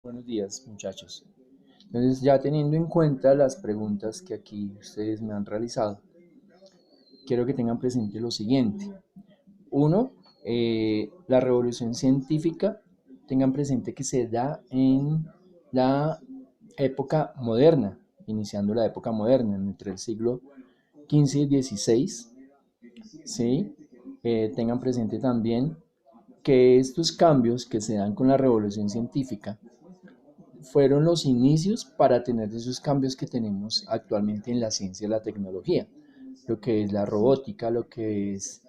Buenos días, muchachos. Entonces, ya teniendo en cuenta las preguntas que aquí ustedes me han realizado, quiero que tengan presente lo siguiente. Uno, la revolución científica, tengan presente que se da en la época moderna, iniciando la época moderna, entre el siglo XV y XVI. ¿Sí? Tengan presente también que estos cambios que se dan con la revolución científica fueron los inicios para tener esos cambios que tenemos actualmente en la ciencia y la tecnología, lo que es la robótica, lo que es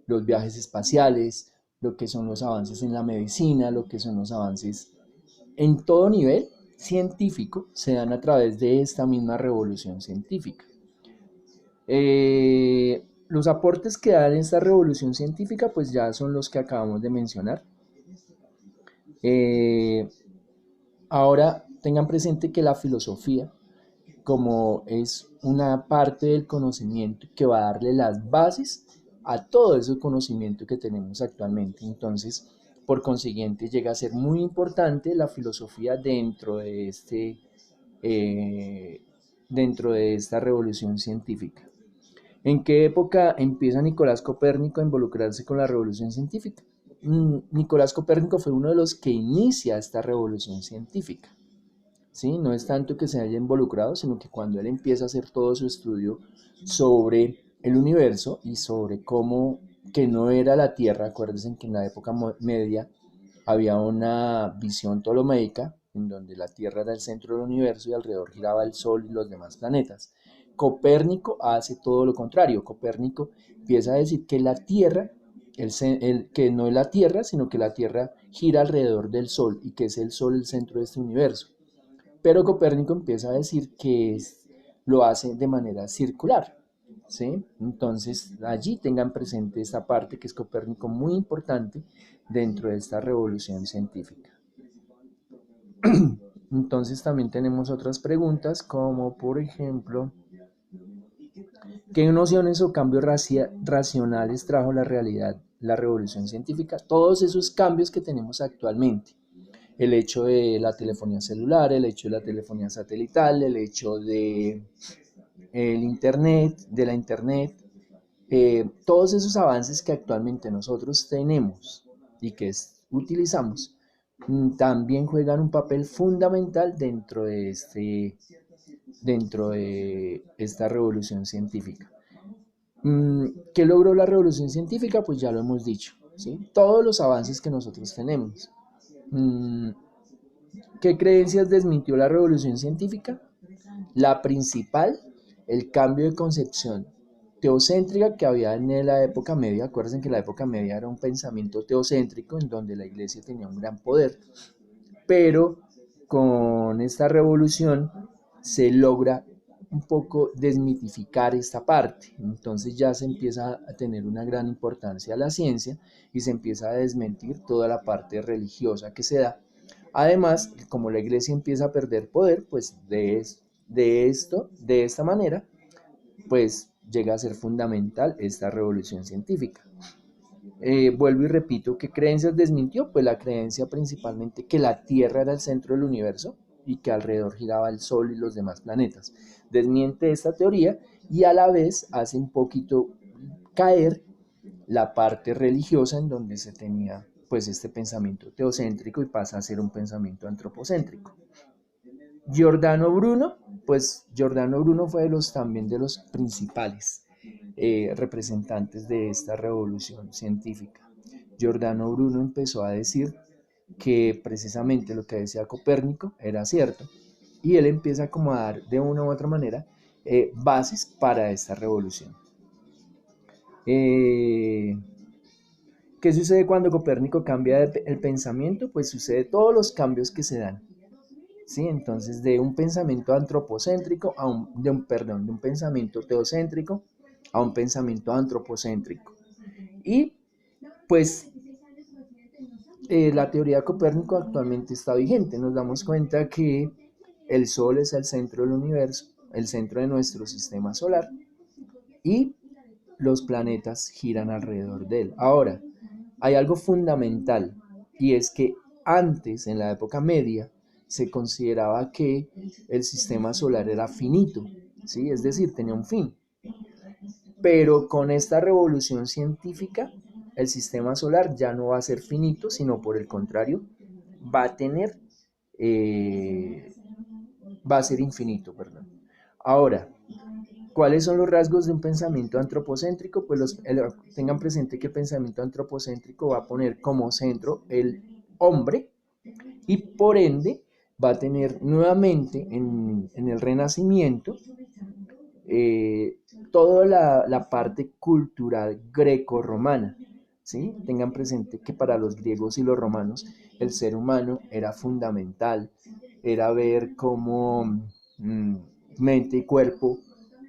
los viajes espaciales, lo que son los avances en la medicina, lo que son los avances en todo nivel científico, se dan a través de esta misma revolución científica. Los aportes que da esta revolución científica pues ya son los que acabamos de mencionar. Eh, Ahora tengan presente que la filosofía, como es una parte del conocimiento que va a darle las bases a todo ese conocimiento que tenemos actualmente. Entonces, por consiguiente, llega a ser muy importante la filosofía eh, dentro de esta revolución científica. ¿En qué época empieza Nicolás Copérnico a involucrarse con la revolución científica? Nicolás Copérnico fue uno de los que inicia esta revolución científica. ¿Sí? No es tanto que se haya involucrado, sino que cuando él empieza a hacer todo su estudio sobre el universo y sobre cómo que no era la Tierra, acuérdense que en la época media había una visión ptolomeica en donde la Tierra era el centro del universo y alrededor giraba el Sol y los demás planetas. Copérnico hace todo lo contrario. Copérnico empieza a decir que la Tierra, que no es la Tierra, sino que la Tierra gira alrededor del Sol y que es el Sol el centro de este universo. Pero Copérnico empieza a decir que lo hace de manera circular, ¿sí? Entonces allí tengan presente esta parte que es Copérnico muy importante dentro de esta revolución científica. Entonces también tenemos otras preguntas como por ejemplo, ¿qué nociones o cambios racionales trajo la realidad, la revolución científica? Todos esos cambios que tenemos actualmente. El hecho de la telefonía celular, el hecho de la telefonía satelital, el hecho de el internet, de la internet, todos esos avances que actualmente nosotros tenemos y que utilizamos, también juegan un papel fundamental dentro de esta revolución científica. ¿Qué logró la revolución científica? Pues ya lo hemos dicho, ¿sí? Todos los avances que nosotros tenemos. Mm, ¿Qué creencias desmintió la revolución científica? La principal, el cambio de concepción teocéntrica que había en la época media. Acuérdense que la época media era un pensamiento teocéntrico en donde la iglesia tenía un gran poder, pero con esta revolución se logra un poco desmitificar esta parte. Entonces ya se empieza a tener una gran importancia a la ciencia y se empieza a desmentir toda la parte religiosa que se da. Además, como la iglesia empieza a perder poder, pues de esta manera, pues llega a ser fundamental esta revolución científica. Vuelvo y repito, ¿qué creencias desmintió? Pues la creencia principalmente que la Tierra era el centro del universo y que alrededor giraba el Sol y los demás planetas. Desmiente esta teoría y a la vez hace un poquito caer la parte religiosa en donde se tenía pues este pensamiento teocéntrico y pasa a ser un pensamiento antropocéntrico. Giordano Bruno, pues Giordano Bruno fue también de los principales representantes de esta revolución científica. Giordano Bruno empezó a decir que precisamente lo que decía Copérnico era cierto y él empieza como a dar de una u otra manera bases para esta revolución. Eh, ¿Qué sucede cuando Copérnico cambia el pensamiento? Pues sucede todos los cambios que se dan. ¿Sí? Entonces, de un pensamiento antropocéntrico de un pensamiento teocéntrico a un pensamiento antropocéntrico. Y pues la teoría de Copérnico actualmente está vigente. Nos damos cuenta que el Sol es el centro del universo, el centro de nuestro sistema solar y los planetas giran alrededor de él. Ahora, hay algo fundamental y es que antes, en la época media, se consideraba que el sistema solar era finito, ¿sí? Es decir, tenía un fin. Pero con esta revolución científica, el sistema solar ya no va a ser finito, sino por el contrario, va a tener, eh, va a ser infinito, perdón. Ahora, ¿cuáles son los rasgos de un pensamiento antropocéntrico? Pues tengan presente que el pensamiento antropocéntrico va a poner como centro el hombre y por ende va a tener nuevamente en el Renacimiento eh, toda la parte cultural greco-romana. ¿Sí? Tengan presente que para los griegos y los romanos el ser humano era fundamental, era ver cómo mente y cuerpo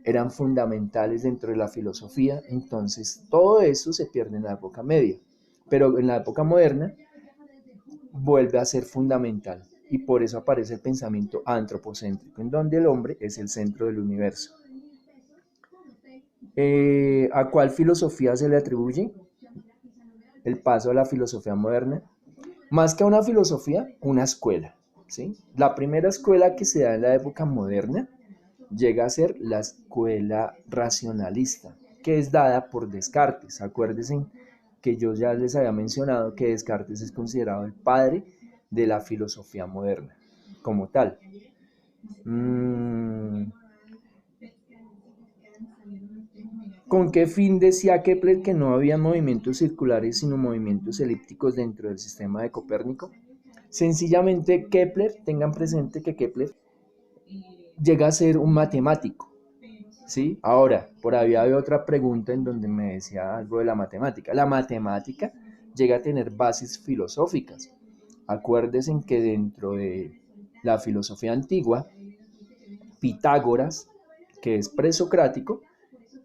eran fundamentales dentro de la filosofía, entonces todo eso se pierde en la época media, pero en la época moderna vuelve a ser fundamental y por eso aparece el pensamiento antropocéntrico, en donde el hombre es el centro del universo. ¿A cuál filosofía se le atribuye el paso a la filosofía moderna? Más que a una filosofía, una escuela, ¿sí? La primera escuela que se da en la época moderna llega a ser la escuela racionalista, que es dada por Descartes. Acuérdense que yo ya les había mencionado que Descartes es considerado el padre de la filosofía moderna, como tal. ¿Con qué fin decía Kepler que no había movimientos circulares sino movimientos elípticos dentro del sistema de Copérnico? Sencillamente Kepler, tengan presente que Kepler llega a ser un matemático, ¿sí? Ahora, por ahí había otra pregunta en donde me decía algo de la matemática. La matemática llega a tener bases filosóficas. Acuérdense que dentro de la filosofía antigua, Pitágoras, que es presocrático,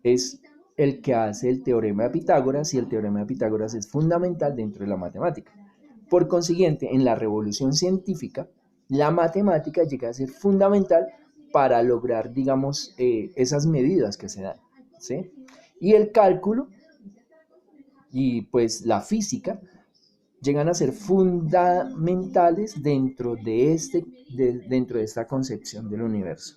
es el que hace el teorema de Pitágoras y el teorema de Pitágoras es fundamental dentro de la matemática. Por consiguiente, en la revolución científica, la matemática llega a ser fundamental para lograr, digamos, esas medidas que se dan, ¿sí? Y el cálculo y pues la física llegan a ser fundamentales dentro de esta concepción del universo.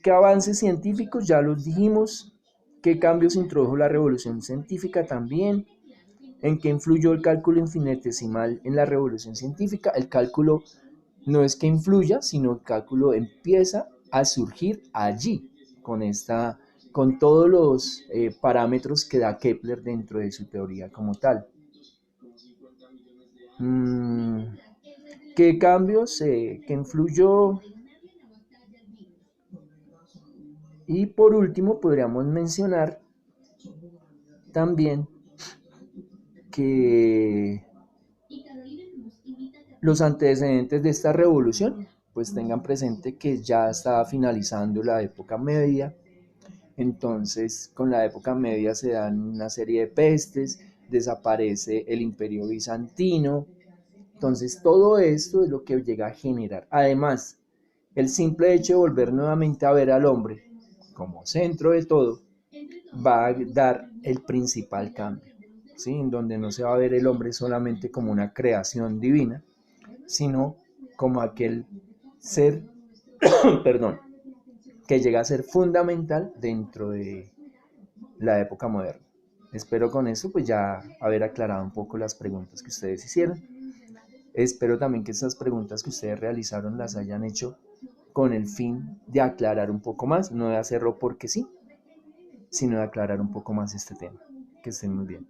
¿Qué avances científicos? Ya los dijimos. ¿Qué cambios introdujo la revolución científica también? ¿En qué influyó el cálculo infinitesimal en la revolución científica? El cálculo no es que influya, sino el cálculo empieza a surgir allí, con todos los parámetros que da Kepler dentro de su teoría como tal. ¿Qué cambios que influyó? Y por último, podríamos mencionar también que los antecedentes de esta revolución, pues tengan presente que ya estaba finalizando la época media, entonces con la época media se dan una serie de pestes, desaparece el imperio bizantino, entonces todo esto es lo que llega a generar. Además, el simple hecho de volver nuevamente a ver al hombre como centro de todo va a dar el principal cambio, ¿sí? En donde no se va a ver el hombre solamente como una creación divina, sino como aquel ser, perdón, que llega a ser fundamental dentro de la época moderna. Espero con eso pues ya haber aclarado un poco las preguntas que ustedes hicieron. Espero también que estas preguntas que ustedes realizaron las hayan hecho con el fin de aclarar un poco más, no de hacerlo porque sí, sino de aclarar un poco más este tema. Que estén muy bien.